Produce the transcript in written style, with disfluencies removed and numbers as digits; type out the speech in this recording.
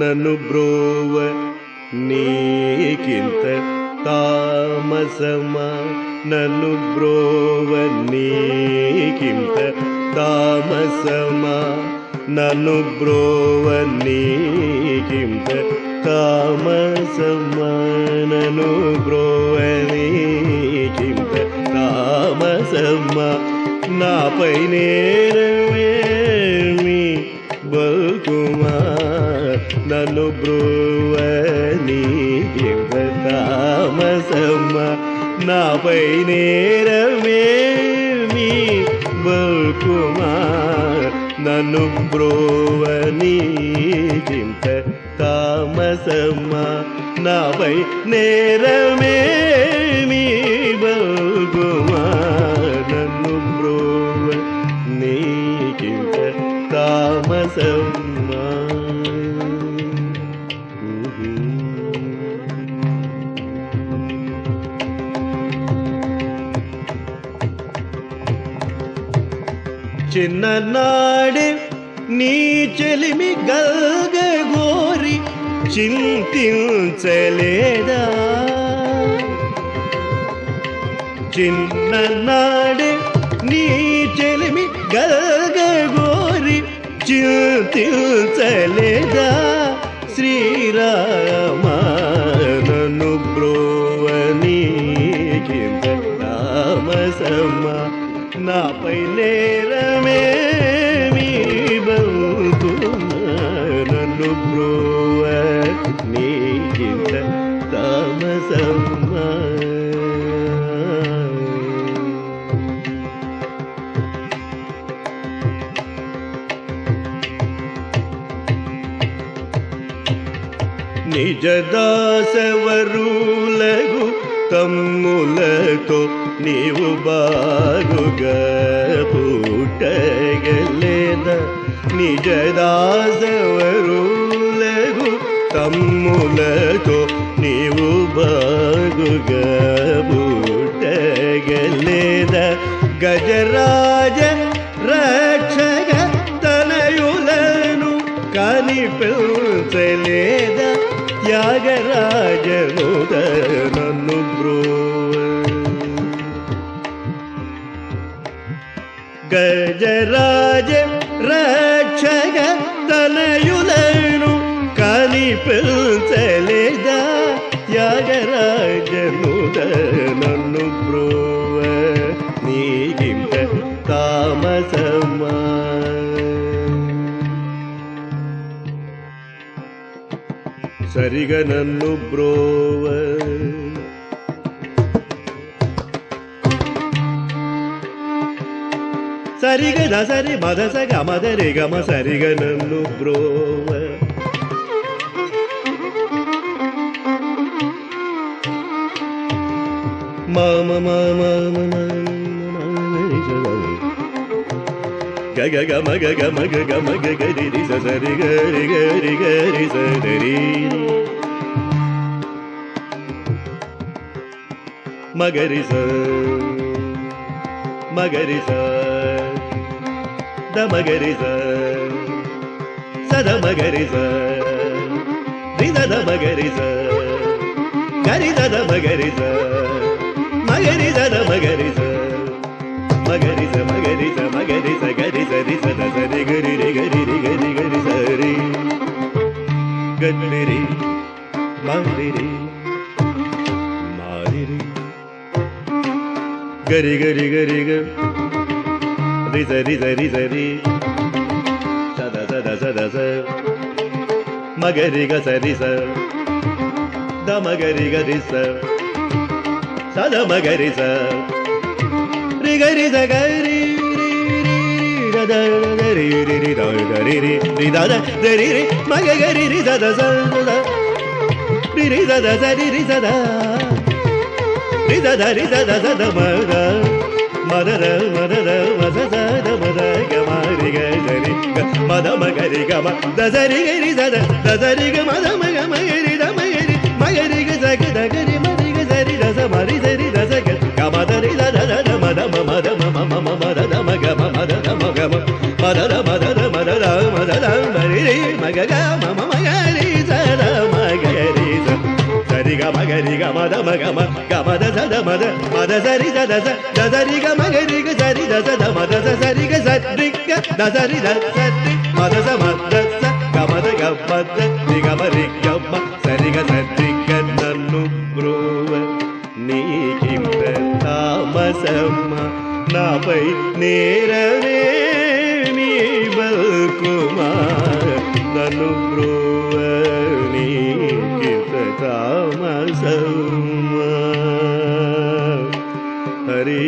నన్ను బ్రోవ నీకింత తామసమా, నన్ను బ్రోవ నీకింత తామసమా, నన్ను బ్రోవ నీకింత తామసమా, నన్ను బ్రోవ నీకింత తామసమా, నాపై నేరమేమి బల్కుమా, నన్ను బ్రోవ నీకింత తామసమా, నాపై నేరమేమి బల్కుమా, నన్ను బ్రోవ నీకింత తామసమా, నాపై నేరమేమి బల్కుమా, నన్ను బ్రోవ నీకింత తామసమా. చిన్ననాడే నీ చెలిమి గల్గగోరి చింతించలేదా, చిన్ననాడే నీ చెలిమి గల్గగోరి చింతించలేదా, శ్రీరామ నన్ను బ్రోవ నీకింత తామసమా, నాపై నేరమేమి బల్కుమా, నన్ను బ్రోవ నీకింత ತಾಮಸಮ್ಮ నిజదాసవరులగు తమ్ములతో నీవు బాగుగా పుట్టగలేద నిజదాసవరులగు తమ్ములతో నీవు బాగుగా పుట్టగలేద గజరాజ రక్షక తనయులను కనిపించలేద త్యాగరాజనుద నన్ను బ్రోవ గజరాజ రక్షక తనయులను కనిపించలేద త్యాగరాజనుద నన్ను బ్రోవ నీకింత తామసమా సరిగ నన్ను బ్రోవ సరిగ దసరి మదస గమదరి గమ సరిగ నన్ను బ్రోవ మమ మమ గగ గమ గగ మగ గమ గరి సరి గరి గరి గరి సరి మగరి స మగరి స ద మగరి స సద మగరి స రి ద మగరి స గరి ద మగరి స మగరి ద మగరి స మగరి స మగరి స మగరి స గరి సరి సద సరి గరి రి గరి రి గరి గరి సరి గరి రి మారి రి మారి రి గరి గరి గరి గ రి సరి సరి సరి సద సద సద స మగరి గ సరి స ద మగరి గరి స సద మగరి స రి గరి స గరి రి ద రి రి రి ద రి రి రి ద రి రి మగ గరి రి సద స రి రి సద సరి రి సద రి సద రి సద సద మద మదర మదర మద సద మద గ మరి గ సరి మద మగరి గ మ ద సరి గరి సద ద సరి గ మద మగ మగరి ద మగరి మగరి గ సగ ద గరి మరి గ సరి ద స మరి సరి ద సగ గ మద రి ద ద ద మద మ మద మ మ మ మద ద మగ మ మద ద మగ మ మద ద మద ద మద ద మద ద మరి రి మగ గ మ మ మగరి సద మగరి స సరి గ మగరి గ మద మగ మ గ మద సద మద మద సరి ద ద స ద సరి గ మగరి గ సరి ద స ద మద స సరి గ సరి గ ద సరి ద సరి మద స మద స గ మద గ మద రి గ మరి గ మ సరి గ సరి గ నన్ను బ్రోవ నీకింత తామసమ్మ నాపై నేరవే నీ బల్కుమా నన్ను బ్రోవ నీకింత తామసమ్మ హరి